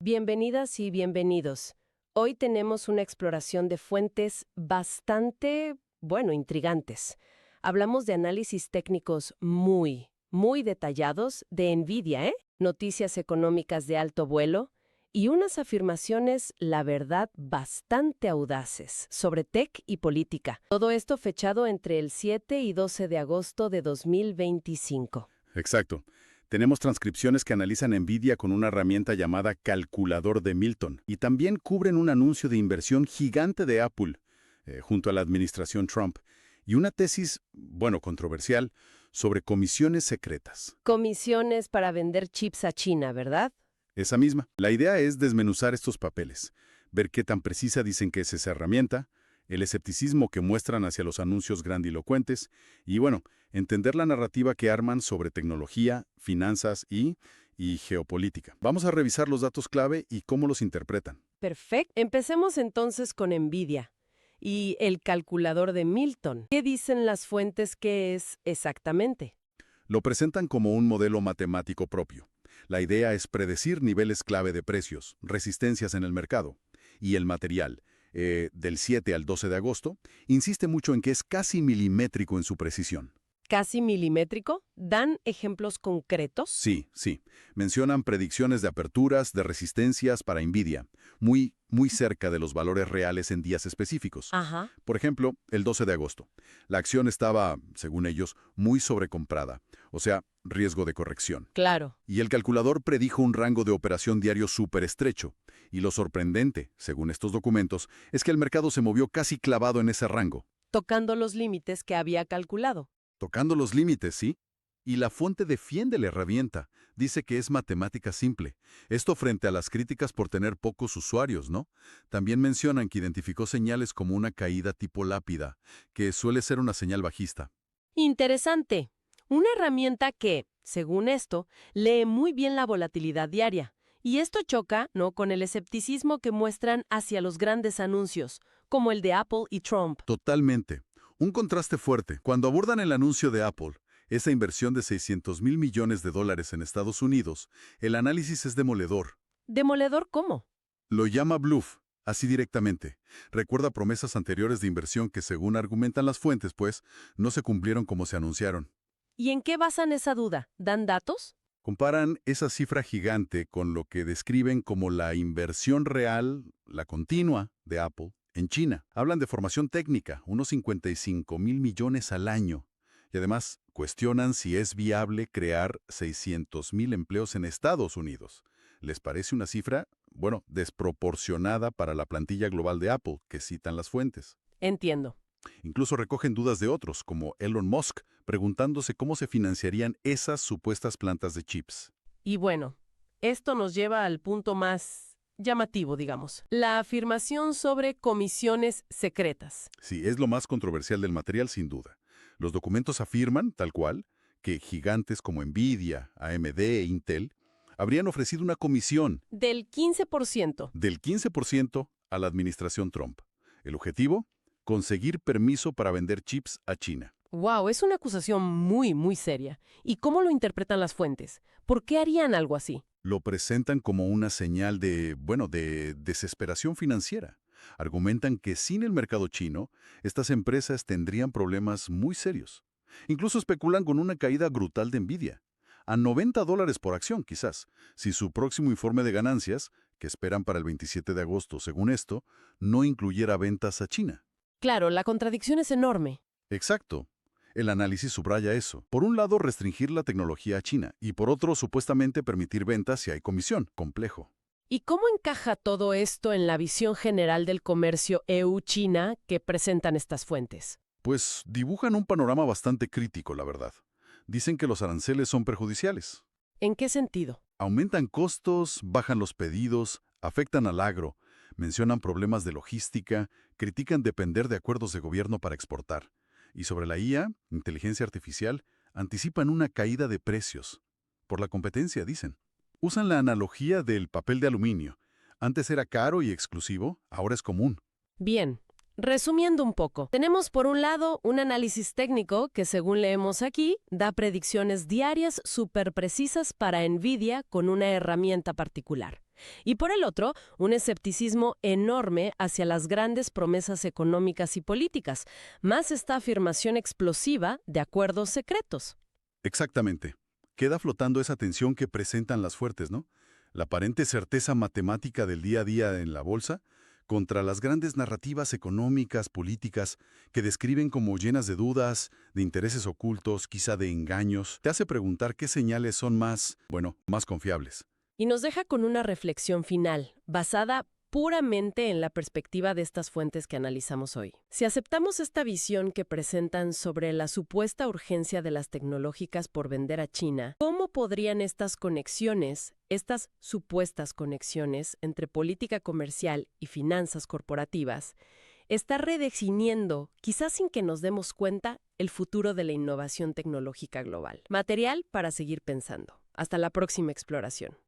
Bienvenidas y bienvenidos. Hoy tenemos una exploración de fuentes bastante, intrigantes. Hablamos de análisis técnicos muy detallados de NVIDIA, noticias económicas de alto vuelo y unas afirmaciones, la verdad, bastante audaces sobre tech y política. Todo esto fechado entre el 7 y 12 de agosto de 2025. Exacto. Tenemos transcripciones que analizan NVIDIA con una herramienta llamada calculador de Milton y también cubren un anuncio de inversión gigante de Apple junto a la administración Trump y una tesis, controversial, sobre comisiones secretas. Comisiones para vender chips a China, ¿verdad? Esa misma. La idea es desmenuzar estos papeles, ver qué tan precisa dicen que es esa herramienta, el escepticismo que muestran hacia los anuncios grandilocuentes y, entender la narrativa que arman sobre tecnología, finanzas y geopolítica. Vamos a revisar los datos clave y cómo los interpretan. Perfecto. Empecemos entonces con NVIDIA y el calculador de Milton. ¿Qué dicen las fuentes que es exactamente? Lo presentan como un modelo matemático propio. La idea es predecir niveles clave de precios, resistencias en el mercado. Y el material, del 7 al 12 de agosto, insiste mucho en que es casi milimétrico en su precisión. ¿Casi milimétrico? ¿Dan ejemplos concretos? Sí. Mencionan predicciones de aperturas, de resistencias para NVIDIA, muy cerca de los valores reales en días específicos. Ajá. Por ejemplo, el 12 de agosto. La acción estaba, según ellos, muy sobrecomprada, o sea, riesgo de corrección. Claro. Y el calculador predijo un rango de operación diario súper estrecho. Y lo sorprendente, según estos documentos, es que el mercado se movió casi clavado en ese rango. Tocando los límites que había calculado. Tocando los límites, ¿sí? Y la fuente defiende la herramienta. Dice que es matemática simple. Esto frente a las críticas por tener pocos usuarios, ¿no? También mencionan que identificó señales como una caída tipo lápida, que suele ser una señal bajista. Interesante. Una herramienta que, según esto, lee muy bien la volatilidad diaria. Y esto choca, ¿no?, con el escepticismo que muestran hacia los grandes anuncios, como el de Apple y Trump. Totalmente. Un contraste fuerte. Cuando abordan el anuncio de Apple, esa inversión de $600 mil millones en Estados Unidos, el análisis es demoledor. ¿Demoledor cómo? Lo llama bluff, así directamente. Recuerda promesas anteriores de inversión que, según argumentan las fuentes, no se cumplieron como se anunciaron. ¿Y en qué basan esa duda? ¿Dan datos? Comparan esa cifra gigante con lo que describen como la inversión real, la continua, de Apple en China. Hablan de formación técnica, unos 55 mil millones al año. Y además, cuestionan si es viable crear 600 mil empleos en Estados Unidos. ¿Les parece una cifra, desproporcionada para la plantilla global de Apple, que citan las fuentes? Entiendo. Incluso recogen dudas de otros, como Elon Musk, preguntándose cómo se financiarían esas supuestas plantas de chips. Y esto nos lleva al punto más llamativo, digamos. La afirmación sobre comisiones secretas. Sí, es lo más controversial del material, sin duda. Los documentos afirman, tal cual, que gigantes como NVIDIA, AMD e Intel habrían ofrecido una comisión Del 15%. del 15% a la administración Trump. El objetivo, conseguir permiso para vender chips a China. Wow, es una acusación muy seria. ¿Y cómo lo interpretan las fuentes? ¿Por qué harían algo así? Lo presentan como una señal de desesperación financiera. Argumentan que sin el mercado chino, estas empresas tendrían problemas muy serios. Incluso especulan con una caída brutal de NVIDIA. A $90 por acción, quizás, si su próximo informe de ganancias, que esperan para el 27 de agosto, según esto, no incluyera ventas a China. Claro, la contradicción es enorme. Exacto. El análisis subraya eso. Por un lado, restringir la tecnología a China y por otro, supuestamente permitir ventas si hay comisión. Complejo. ¿Y cómo encaja todo esto en la visión general del comercio EU-China que presentan estas fuentes? Pues dibujan un panorama bastante crítico, la verdad. Dicen que los aranceles son perjudiciales. ¿En qué sentido? Aumentan costos, bajan los pedidos, afectan al agro, mencionan problemas de logística, critican depender de acuerdos de gobierno para exportar. Y sobre la IA, inteligencia artificial, anticipan una caída de precios. Por la competencia, dicen. Usan la analogía del papel de aluminio. Antes era caro y exclusivo, ahora es común. Bien, Resumiendo un poco, tenemos por un lado un análisis técnico que, según leemos aquí, da predicciones diarias súper precisas para Nvidia con una herramienta particular. Y por el otro, un escepticismo enorme hacia las grandes promesas económicas y políticas, más esta afirmación explosiva de acuerdos secretos. Exactamente. Queda flotando esa tensión que presentan las fuertes, ¿no? La aparente certeza matemática del día a día en la bolsa contra las grandes narrativas económicas, políticas, que describen como llenas de dudas, de intereses ocultos, quizá de engaños, te hace preguntar qué señales son más, bueno, más confiables. Y nos deja con una reflexión final, basada puramente en la perspectiva de estas fuentes que analizamos hoy. Si aceptamos esta visión que presentan sobre la supuesta urgencia de las tecnológicas por vender a China, ¿cómo podrían estas conexiones, estas supuestas conexiones entre política comercial y finanzas corporativas, estar redefiniendo, quizás sin que nos demos cuenta, el futuro de la innovación tecnológica global? Material para seguir pensando. Hasta la próxima exploración.